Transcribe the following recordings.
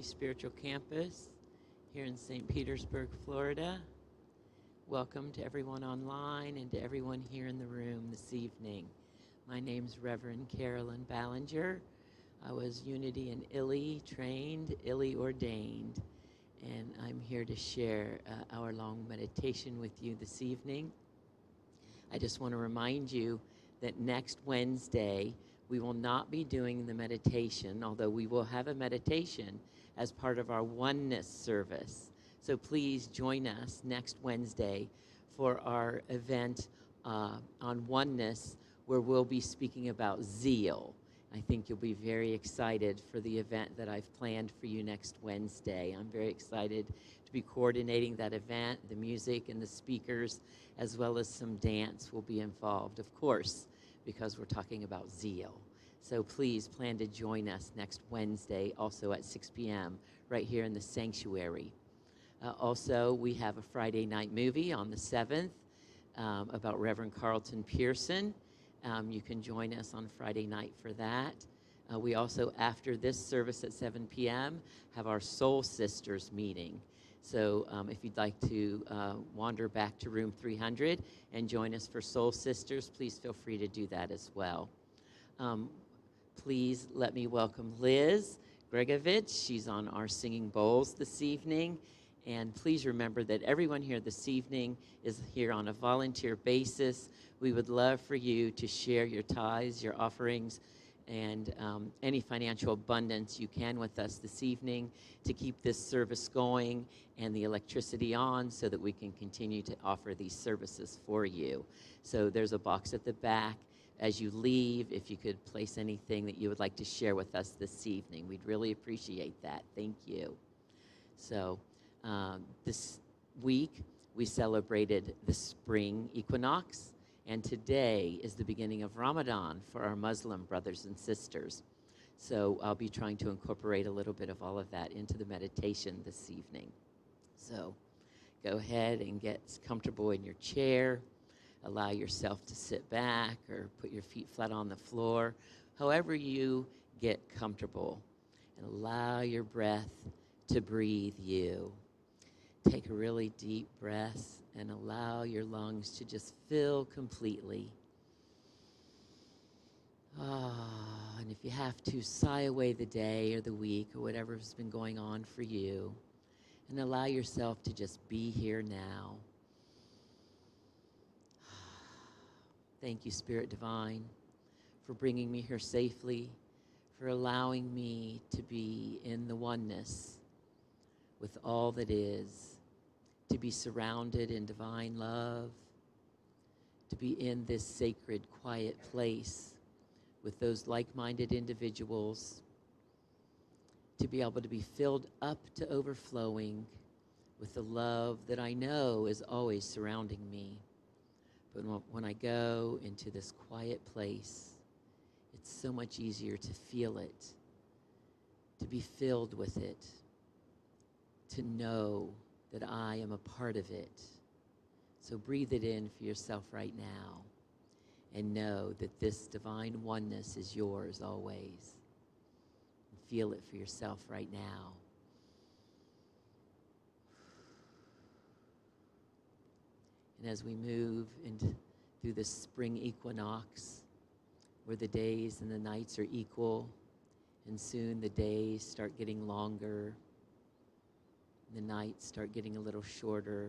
Spiritual Campus here in St. Petersburg, Florida. Welcome to everyone online and to everyone here in the room this evening. My name's Reverend Carolyn Ballinger. I was Unity and ILI trained, ILI ordained, and I'm here to share hour-long meditation with you this evening. I just want to remind you that next Wednesday we will not be doing the meditation, although we will have a meditation as part of our oneness service. So please join us next Wednesday for our event on oneness, where we'll be speaking about zeal. I think you'll be very excited for the event that I've planned for you next Wednesday. I'm very excited to be coordinating that event. The music and the speakers, as well as some dance, will be involved, of course, because we're talking about zeal. So please plan to join us next Wednesday, also at 6 p.m., right here in the sanctuary. Also, we have a Friday night movie on the 7th about Reverend Carlton Pearson. You can join us on Friday night for that. We also, after this service at 7 p.m., have our Soul Sisters meeting. So if you'd like to wander back to room 300 and join us for Soul Sisters, please feel free to do that as well. Please let me welcome Liz Gregovich. She's on our singing bowls this evening. And please remember that everyone here this evening is here on a volunteer basis. We would love for you to share your tithes, your offerings, and any financial abundance you can with us this evening to keep this service going and the electricity on so that we can continue to offer these services for you. So there's a box at the back. As you leave, if you could place anything that you would like to share with us this evening, we'd really appreciate that. Thank you. So this week, we celebrated the spring equinox, and today is the beginning of Ramadan for our Muslim brothers and sisters. So I'll be trying to incorporate a little bit of all of that into the meditation this evening. So go ahead and get comfortable in your chair. Allow yourself to sit back or put your feet flat on the floor, however you get comfortable, and allow your breath to breathe you. Take a really deep breath and allow your lungs to just fill completely. And if you have to, sigh away the day or the week or whatever's been going on for you, and allow yourself to just be here now. Thank you, Spirit Divine, for bringing me here safely, for allowing me to be in the oneness with all that is, to be surrounded in divine love, to be in this sacred, quiet place with those like-minded individuals, to be able to be filled up to overflowing with the love that I know is always surrounding me. But when I go into this quiet place, it's so much easier to feel it, to be filled with it, to know that I am a part of it. So breathe it in for yourself right now and know that this divine oneness is yours always. And feel it for yourself right now. And as we move through the spring equinox, where the days and the nights are equal, and soon the days start getting longer, and the nights start getting a little shorter,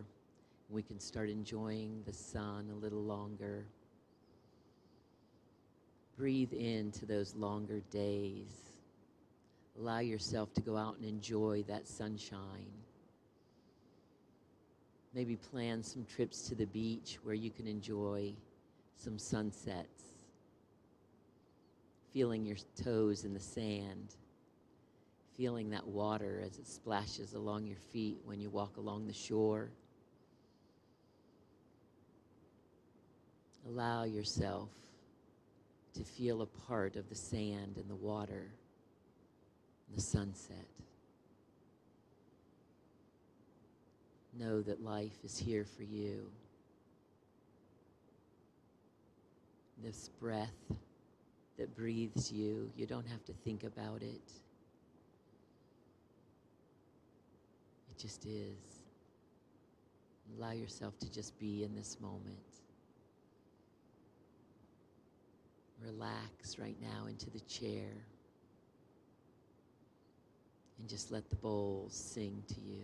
and we can start enjoying the sun a little longer. Breathe into those longer days. Allow yourself to go out and enjoy that sunshine. Maybe plan some trips to the beach where you can enjoy some sunsets, feeling your toes in the sand, feeling that water as it splashes along your feet when you walk along the shore. Allow yourself to feel a part of the sand and the water and the sunset. Know that life is here for you. This breath that breathes you, you don't have to think about it. It just is. Allow yourself to just be in this moment. Relax right now into the chair and just let the bowls sing to you.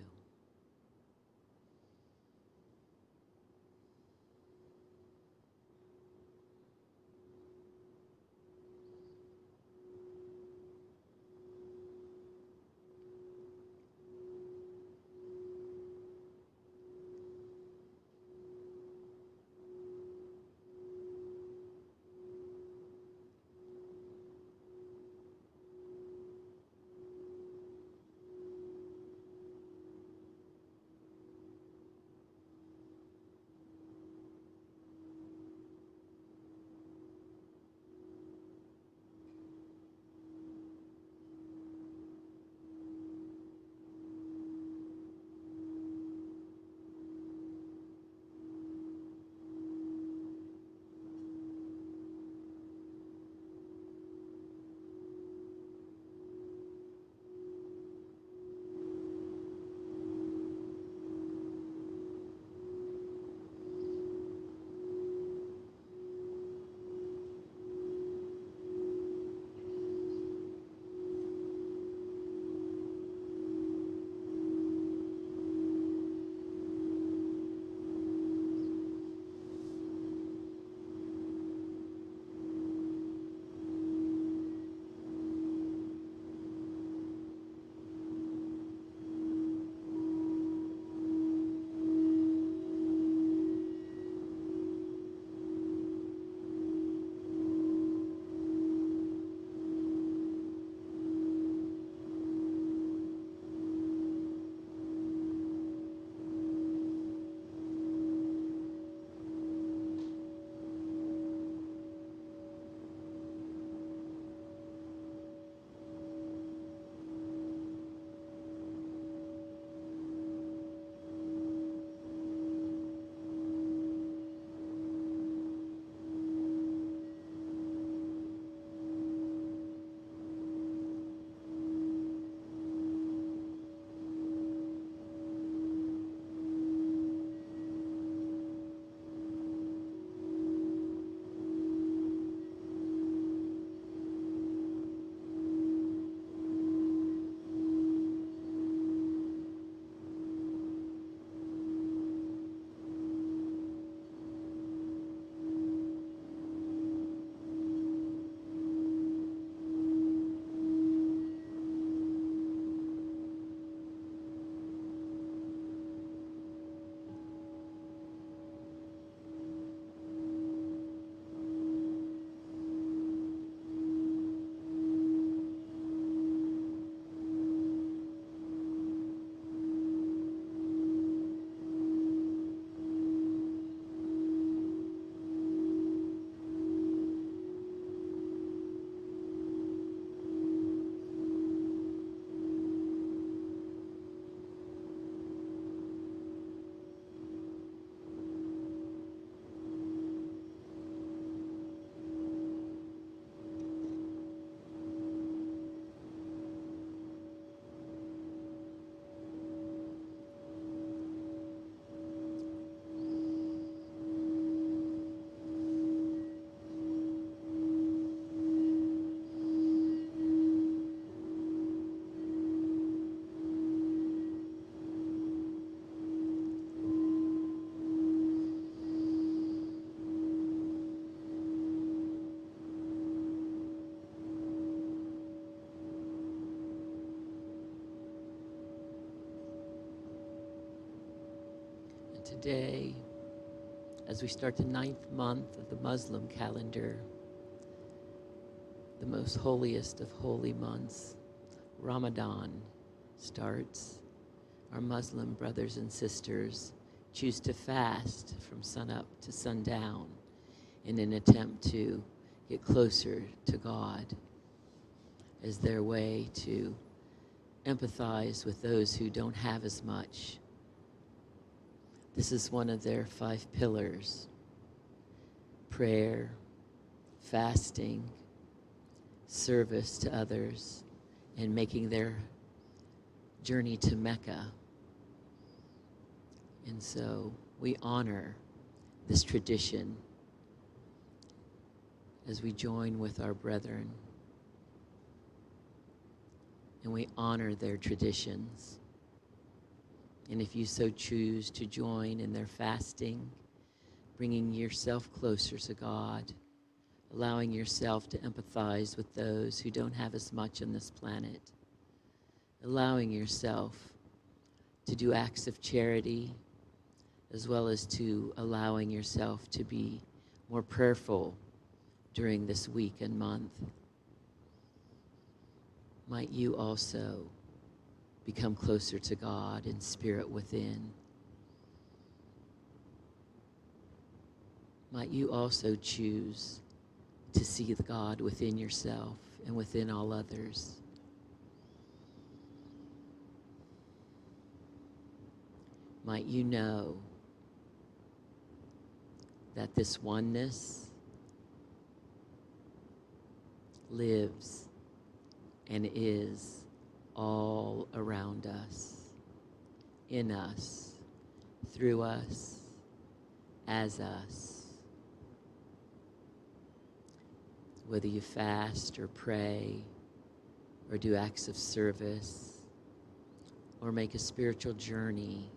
Today, as we start the 9th month of the Muslim calendar, the most holiest of holy months, Ramadan, starts. Our Muslim brothers and sisters choose to fast from sunup to sundown in an attempt to get closer to God as their way to empathize with those who don't have as much. This is one of their 5 pillars: prayer, fasting, service to others, and making their journey to Mecca And so we honor this tradition as we join with our brethren, and we honor their traditions. And if you so choose to join in their fasting, bringing yourself closer to God, allowing yourself to empathize with those who don't have as much on this planet, allowing yourself to do acts of charity, as well as to allowing yourself to be more prayerful during this week and month. Might you also become closer to God in spirit within. Might you also choose to see the God within yourself and within all others. Might you know that this oneness lives and is all around us, in us, through us, as us. Whether you fast or pray or do acts of service or make a spiritual journey,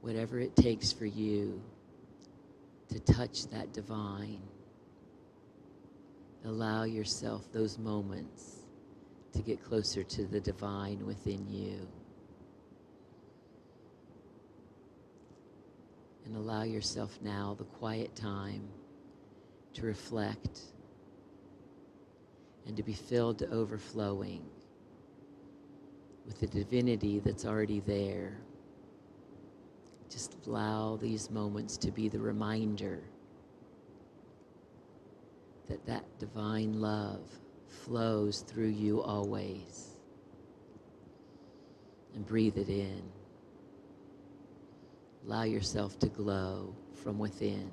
whatever it takes for you to touch that divine, allow yourself those moments to get closer to the divine within you. And allow yourself now the quiet time to reflect and to be filled to overflowing with the divinity that's already there. Just allow these moments to be the reminder that that divine love flows through you always. And breathe it in. Allow yourself to glow from within.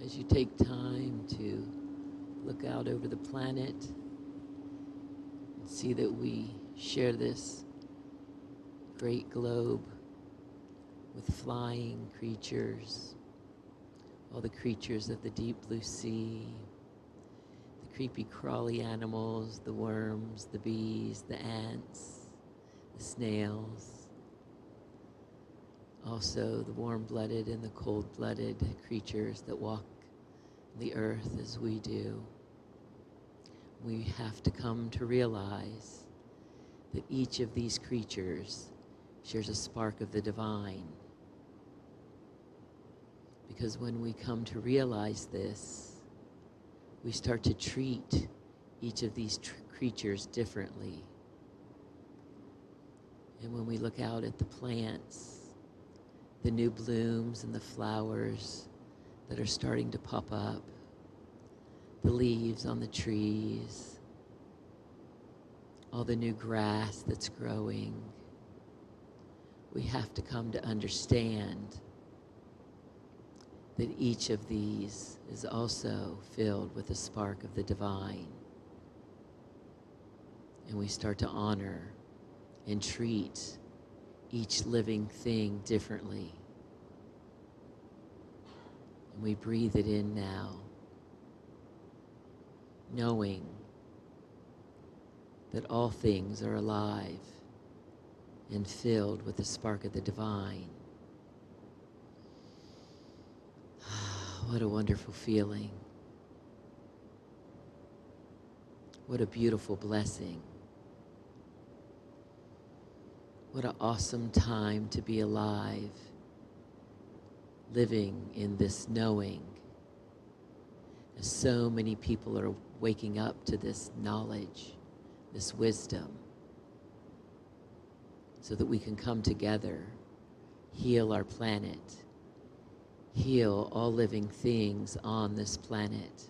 as you take time to look out over the planet and see that we share this great globe with flying creatures, all the creatures of the deep blue sea, the creepy crawly animals, the worms, the bees, the ants, the snails, also the warm-blooded and the cold-blooded creatures that walk the earth as we do. We have to come to realize that each of these creatures shares a spark of the divine. Because when we come to realize this, we start to treat each of these creatures differently. And when we look out at the plants, the new blooms and the flowers that are starting to pop up, the leaves on the trees, all the new grass that's growing, we have to come to understand that each of these is also filled with a spark of the divine. And we start to honor and treat each living thing differently. And we breathe it in now, knowing that all things are alive and filled with the spark of the divine. What a wonderful feeling. What a beautiful blessing. What an awesome time to be alive, living in this knowing. As so many people are waking up to this knowledge, this wisdom, so that we can come together, heal our planet, heal all living things on this planet.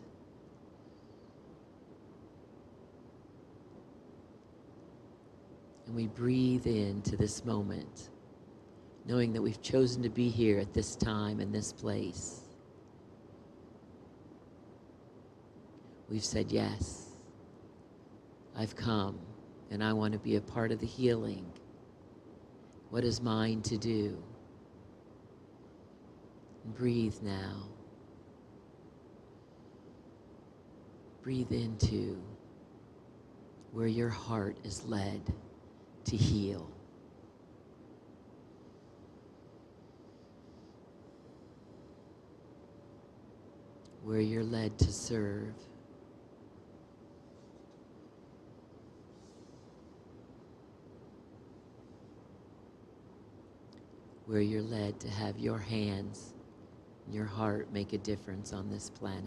And we breathe into this moment, knowing that we've chosen to be here at this time and this place. We've said, yes, I've come and I want to be a part of the healing. What is mine to do? Breathe now. Breathe into where your heart is led to heal. Where you're led to serve. Where you're led to have your hands and your heart make a difference on this planet.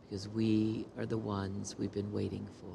Because we are the ones we've been waiting for.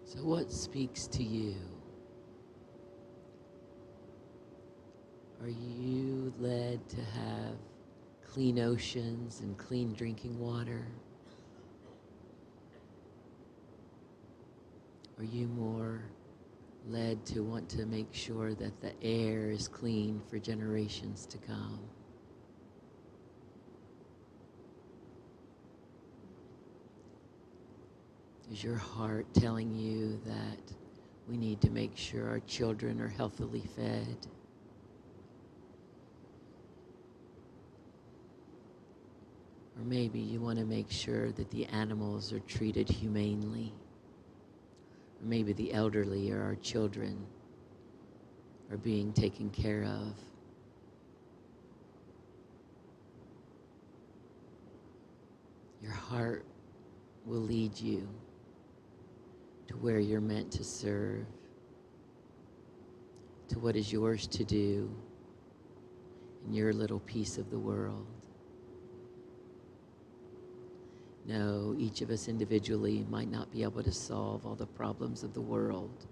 So what speaks to you? Are you led to have clean oceans and clean drinking water? Are you more led to want to make sure that the air is clean for generations to come? Is your heart telling you that we need to make sure our children are healthily fed? Or maybe you want to make sure that the animals are treated humanely. Or maybe the elderly or our children are being taken care of. Your heart will lead you to where you're meant to serve, to what is yours to do in your little piece of the world. No, each of us individually might not be able to solve all the problems of the world,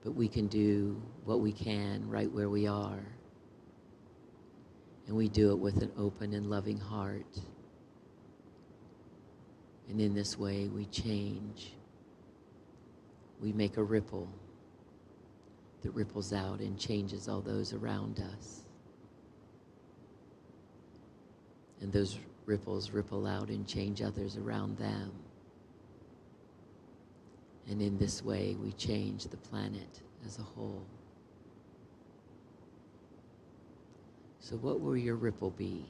but we can do what we can right where we are. And we do it with an open and loving heart. And in this way, we change. We make a ripple that ripples out and changes all those around us. And those ripples ripple out and change others around them. And in this way, we change the planet as a whole. So what will your ripple be?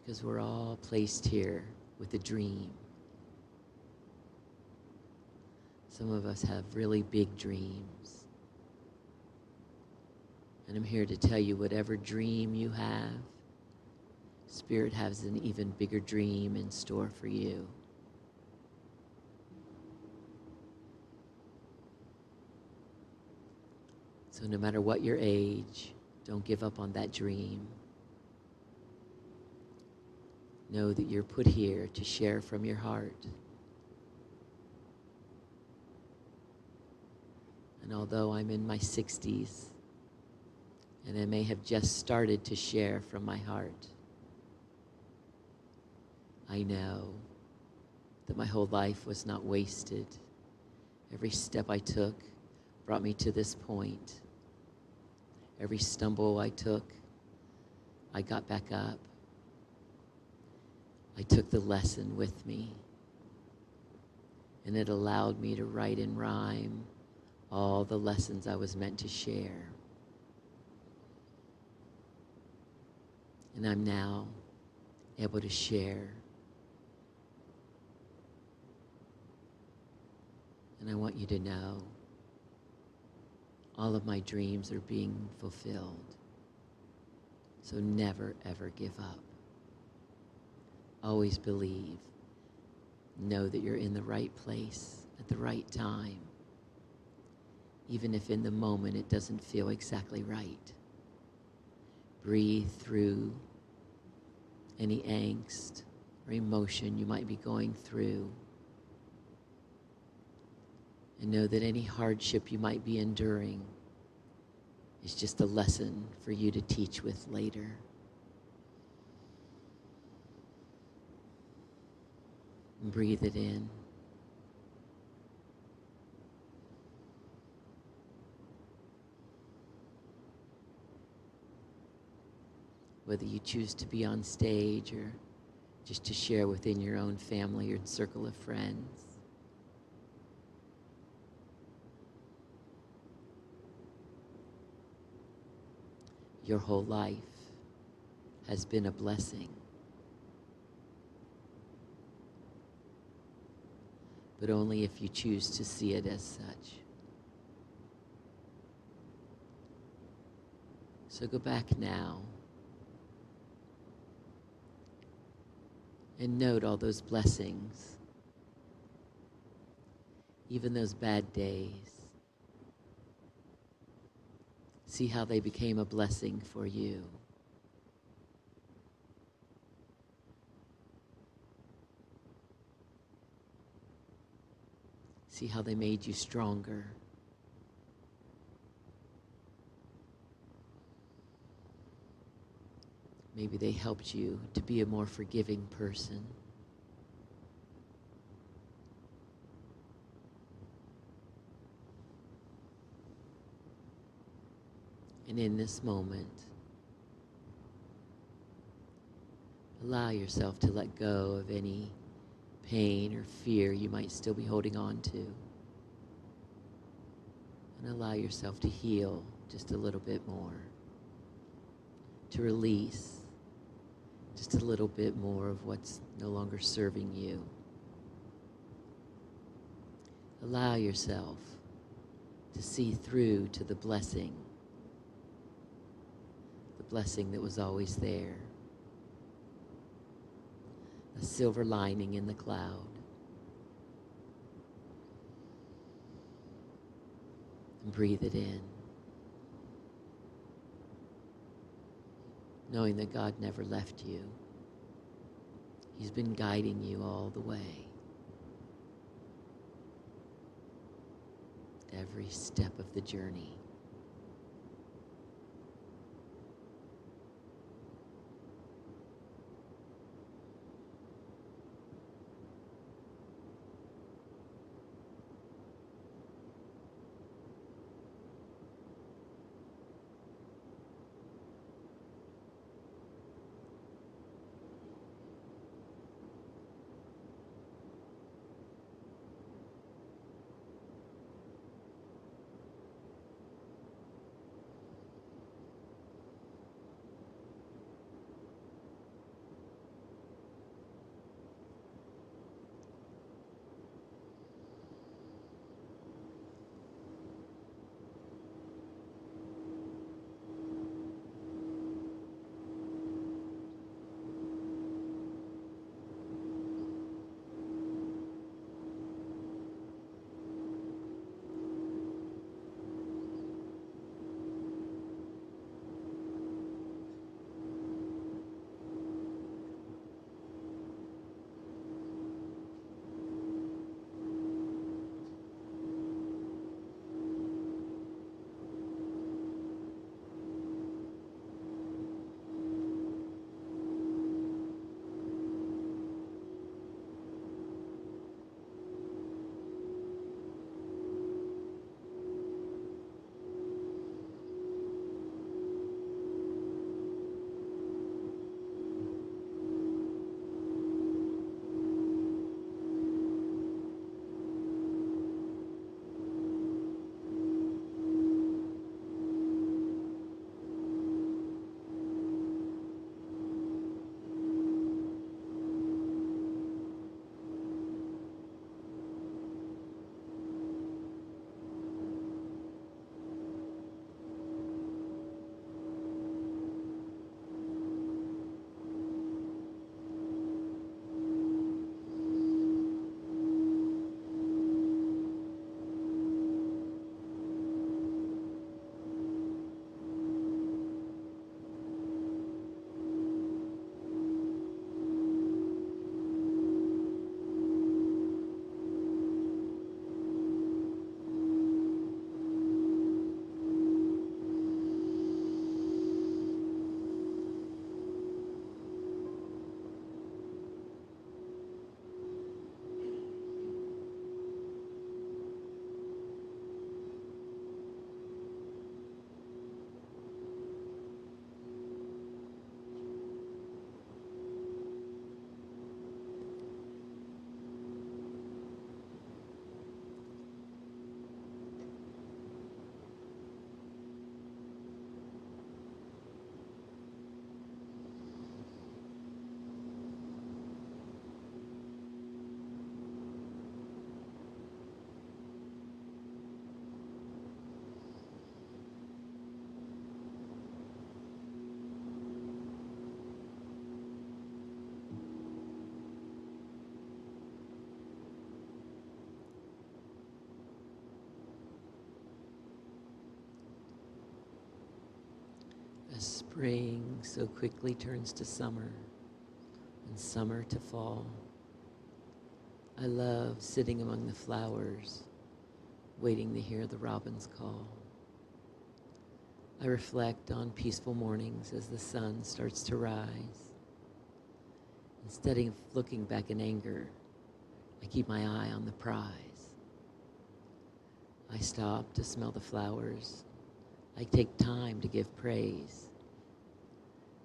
Because we're all placed here with a dream. Some of us have really big dreams. And I'm here to tell you, whatever dream you have, Spirit has an even bigger dream in store for you. So no matter what your age, don't give up on that dream. Know that you're put here to share from your heart. And although I'm in my 60s, and I may have just started to share from my heart, I know that my whole life was not wasted. Every step I took brought me to this point. Every stumble I took, I got back up. I took the lesson with me, and it allowed me to write in rhyme all the lessons I was meant to share. And I'm now able to share. And I want you to know all of my dreams are being fulfilled. So never, ever give up. Always believe. Know that you're in the right place at the right time, even if in the moment it doesn't feel exactly right. Breathe through any angst or emotion you might be going through. And know that any hardship you might be enduring is just a lesson for you to teach with later. And breathe it in. Whether you choose to be on stage or just to share within your own family or circle of friends. Your whole life has been a blessing. But only if you choose to see it as such. So go back now and note all those blessings, even those bad days. See how they became a blessing for you. See how they made you stronger. Maybe they helped you to be a more forgiving person. And in this moment, allow yourself to let go of any pain or fear you might still be holding on to. And allow yourself to heal just a little bit more. To release just a little bit more of what's no longer serving you. Allow yourself to see through to the blessing that was always there. A silver lining in the cloud. And breathe it in. Knowing that God never left you. He's been guiding you all the way. Every step of the journey. As spring so quickly turns to summer and summer to fall, I love sitting among the flowers, waiting to hear the robins call. I reflect on peaceful mornings as the sun starts to rise. Instead of looking back in anger, I keep my eye on the prize. I stop to smell the flowers. I take time to give praise.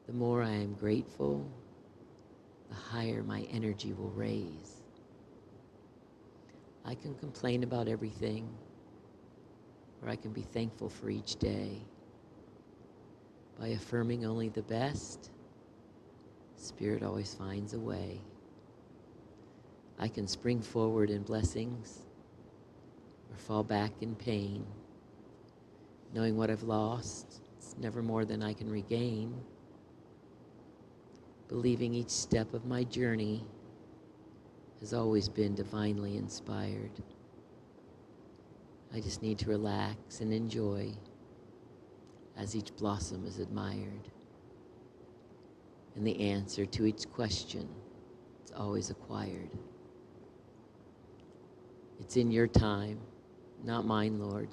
The more I am grateful, the higher my energy will raise. I can complain about everything, or I can be thankful for each day. By affirming only the best, Spirit always finds a way. I can spring forward in blessings or fall back in pain, knowing what I've lost, it's never more than I can regain. Believing each step of my journey has always been divinely inspired. I just need to relax and enjoy as each blossom is admired. And the answer to each question is always acquired. It's in your time, not mine, Lord.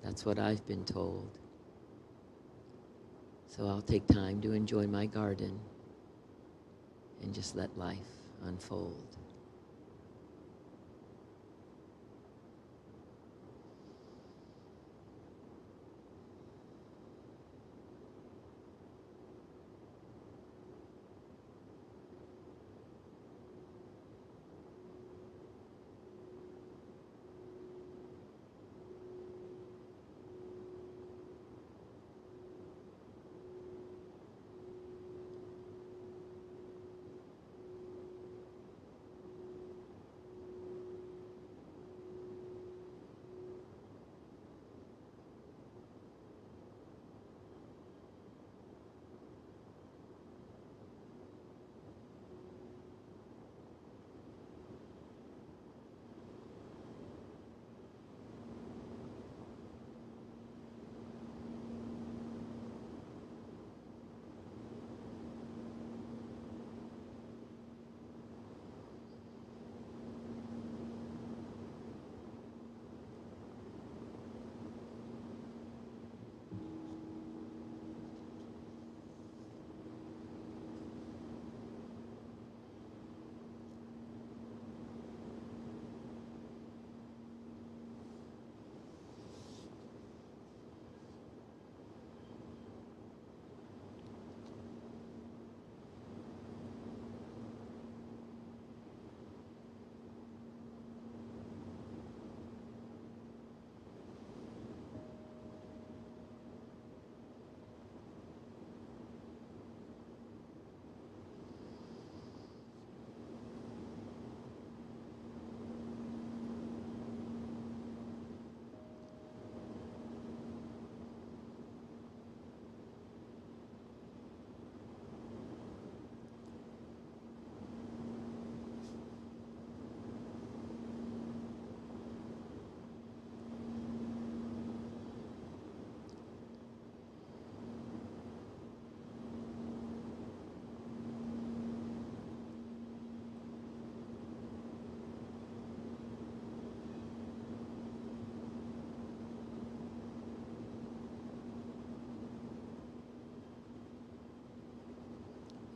That's what I've been told. So I'll take time to enjoy my garden and just let life unfold.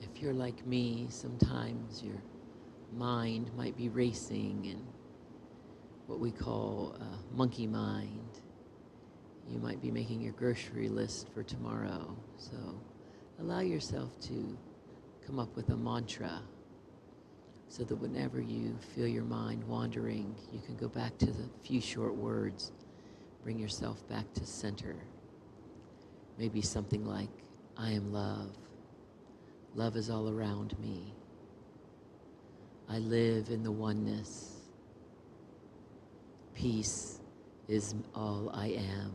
If you're like me, sometimes your mind might be racing in what we call monkey mind. You might be making your grocery list for tomorrow. So allow yourself to come up with a mantra so that whenever you feel your mind wandering, you can go back to the few short words, bring yourself back to center. Maybe something like, I am love. Love is all around me. I live in the oneness. Peace is all I am.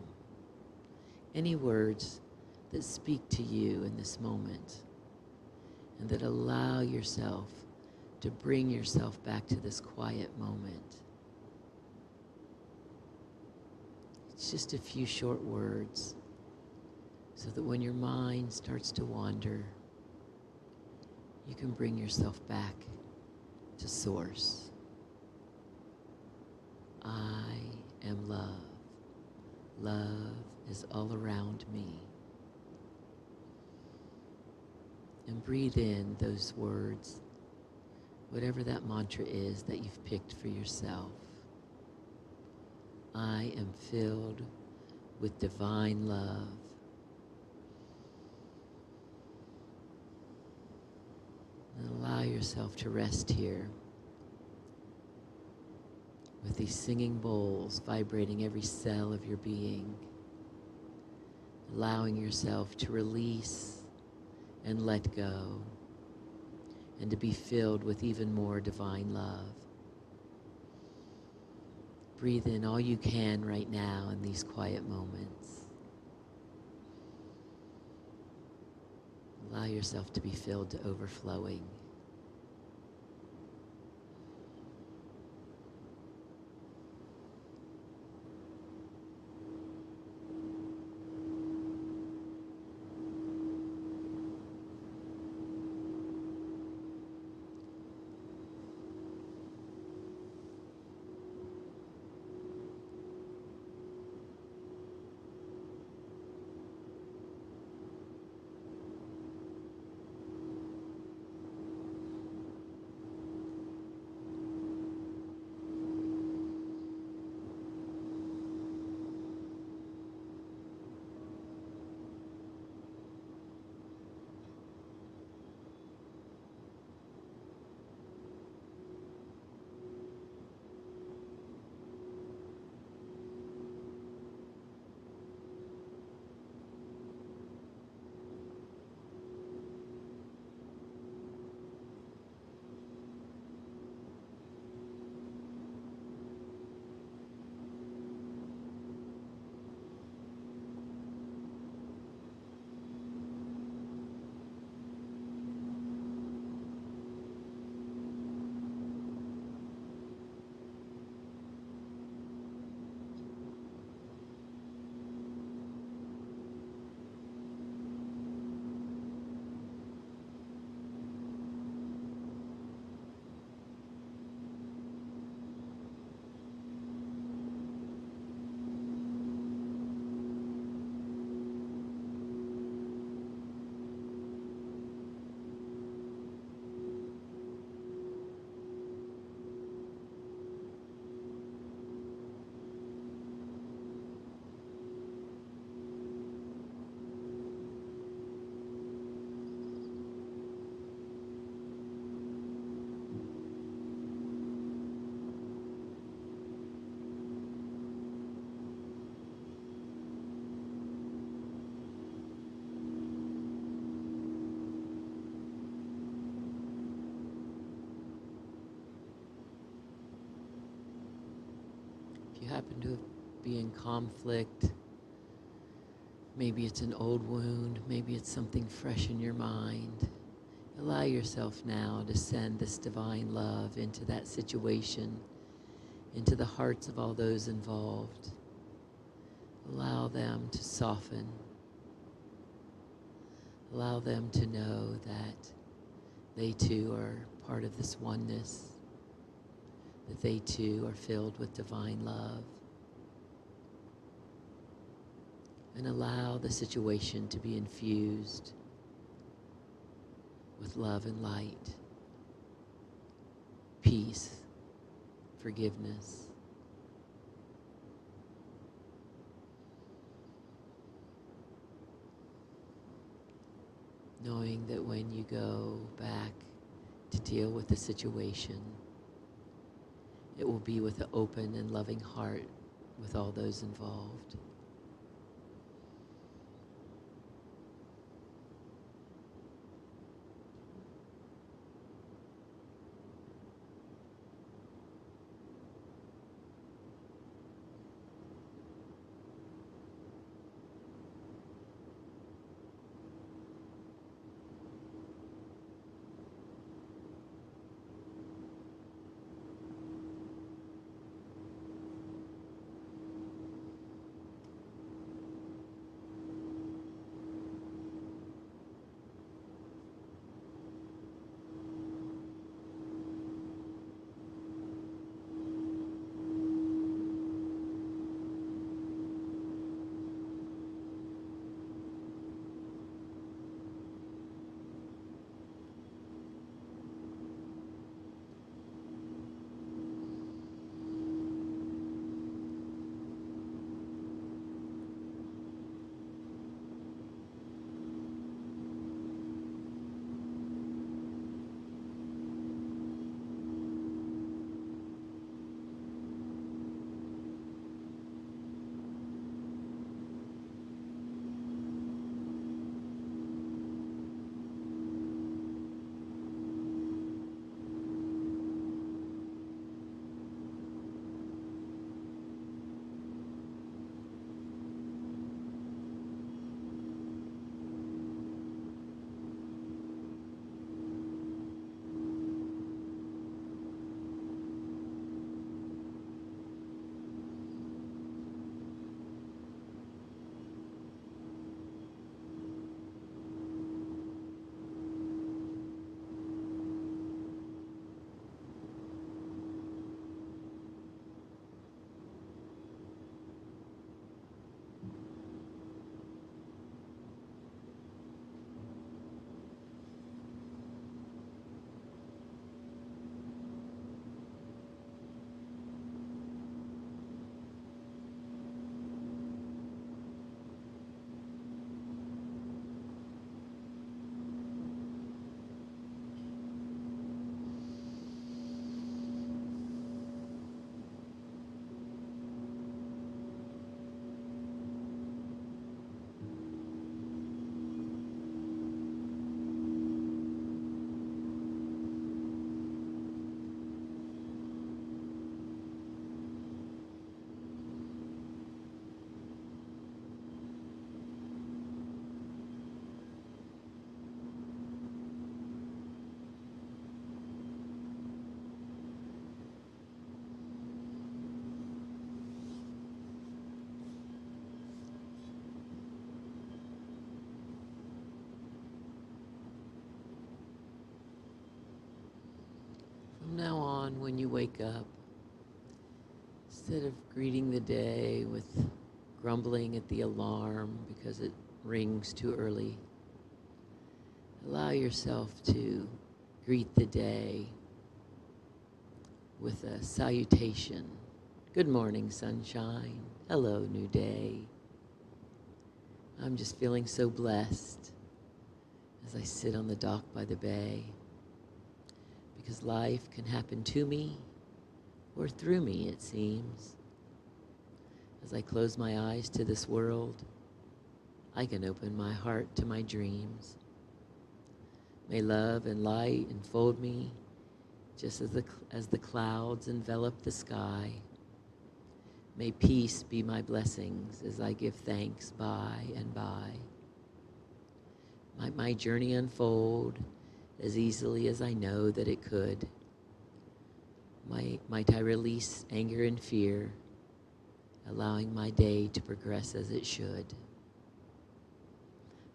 Any words that speak to you in this moment and that allow yourself to bring yourself back to this quiet moment. It's just a few short words so that when your mind starts to wander, you can bring yourself back to source. I am love. Love is all around me. And breathe in those words, whatever that mantra is that you've picked for yourself. I am filled with divine love. And allow yourself to rest here with these singing bowls vibrating every cell of your being, allowing yourself to release and let go, and to be filled with even more divine love. Breathe in all you can right now in these quiet moments. Allow yourself to be filled to overflowing. If you happen to be in conflict, maybe it's an old wound, maybe it's something fresh in your mind, allow yourself now to send this divine love into that situation, into the hearts of all those involved. Allow them to soften. Allow them to know that they too are part of this oneness, that they too are filled with divine love. And allow the situation to be infused with love and light, peace, forgiveness. Knowing that when you go back to deal with the situation, it will be with an open and loving heart with all those involved. on when you wake up. Instead of greeting the day with grumbling at the alarm because it rings too early, allow yourself to greet the day with a salutation. Good morning, sunshine. Hello, new day. I'm just feeling so blessed as I sit on the dock by the bay, because life can happen to me or through me, it seems. As I close my eyes to this world, I can open my heart to my dreams. May love and light enfold me just as the clouds envelop the sky. May peace be my blessings as I give thanks by and by. Might my journey unfold as easily as I know that it could. Might I release anger and fear, allowing my day to progress as it should.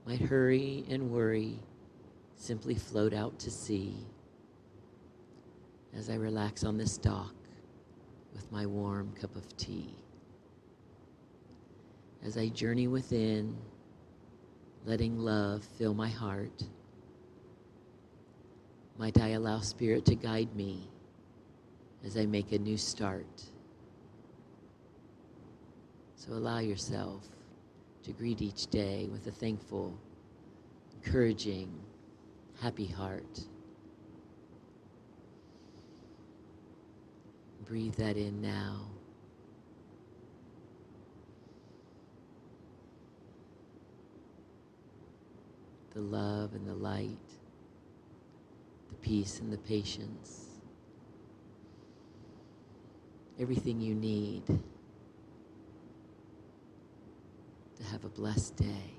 Might hurry and worry simply float out to sea as I relax on this dock with my warm cup of tea. As I journey within, letting love fill my heart, might I allow Spirit to guide me as I make a new start. So allow yourself to greet each day with a thankful, encouraging, happy heart. Breathe that in now. The love and the light, the peace and the patience, everything you need to have a blessed day.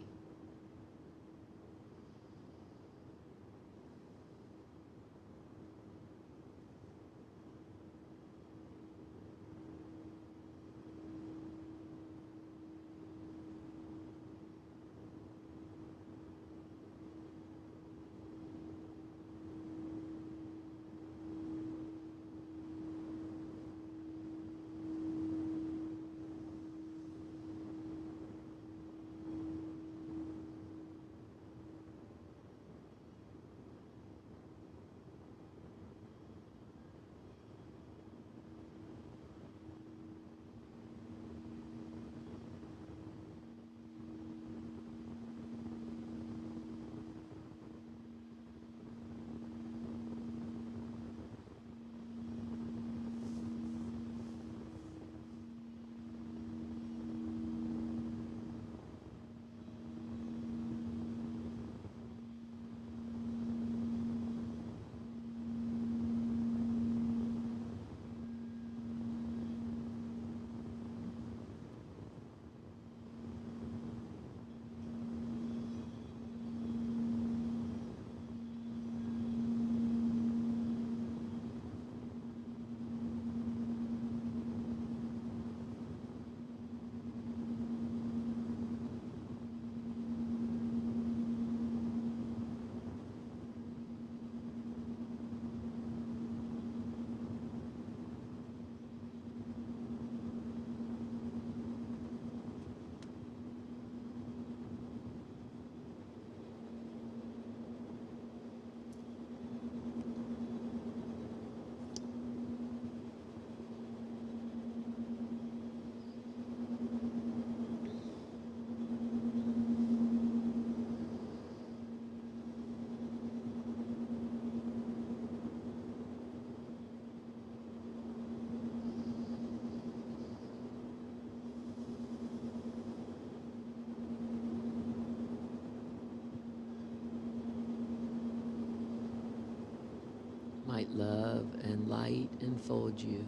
Might love and light enfold you.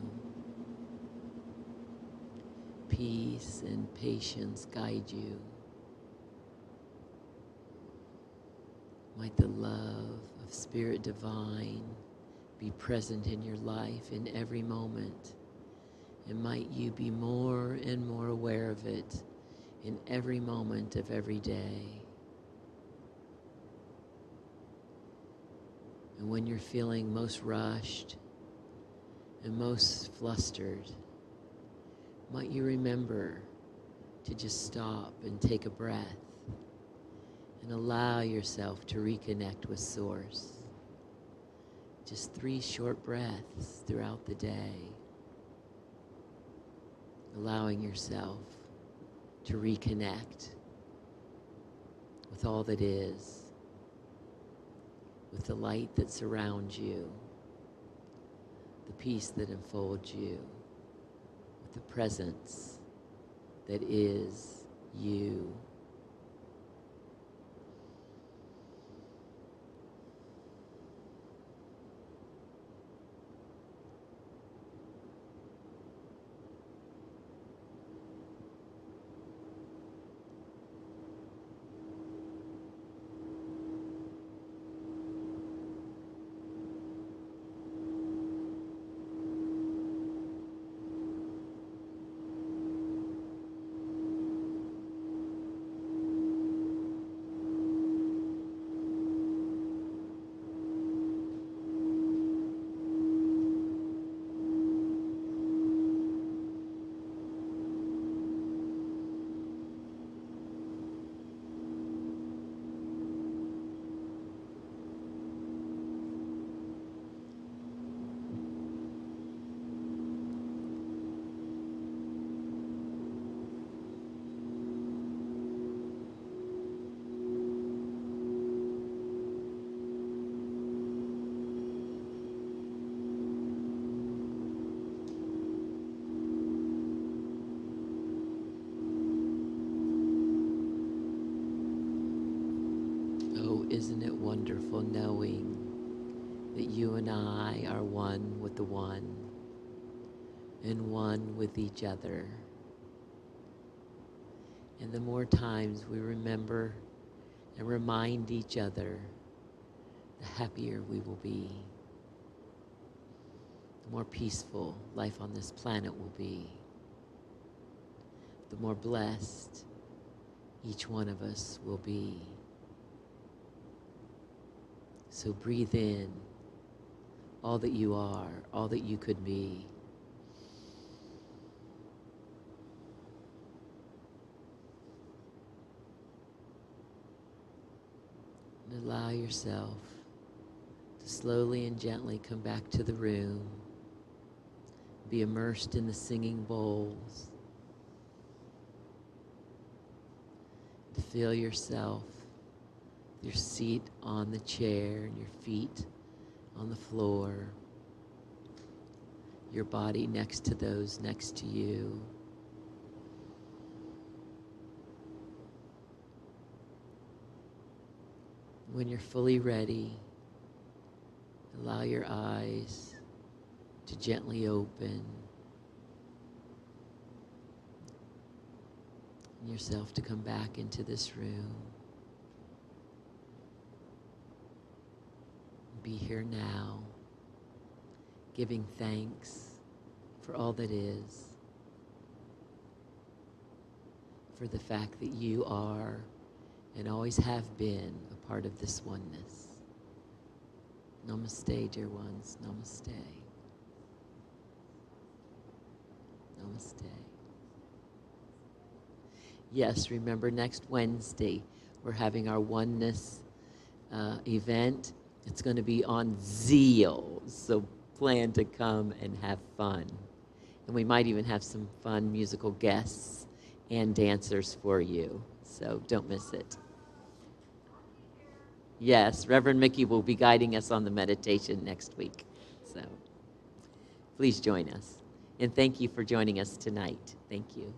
Peace and patience guide you. Might the love of Spirit Divine be present in your life in every moment. And might you be more and more aware of it in every moment of every day. And when you're feeling most rushed, and most flustered, might you remember to just stop and take a breath and allow yourself to reconnect with Source. Just 3 short breaths throughout the day, allowing yourself to reconnect with all that is, with the light that surrounds you, the peace that enfolds you, with the presence that is you. Isn't it wonderful knowing that you and I are one with the One and one with each other? And the more times we remember and remind each other, the happier we will be. The more peaceful life on this planet will be. The more blessed each one of us will be. So breathe in all that you are, all that you could be. And allow yourself to slowly and gently come back to the room. Be immersed in the singing bowls. To feel yourself, your seat on the chair and your feet on the floor, your body next to those next to you. When you're fully ready, allow your eyes to gently open and yourself to come back into this room. Be here now, giving thanks for all that is, for the fact that you are and always have been a part of this oneness. Namaste, dear ones. Namaste. Namaste. Yes, remember next Wednesday, we're having our oneness event. It's going to be on Zeal, so plan to come and have fun. And we might even have some fun musical guests and dancers for you, so don't miss it. Yes, Reverend Mickey will be guiding us on the meditation next week, so please join us. And thank you for joining us tonight. Thank you.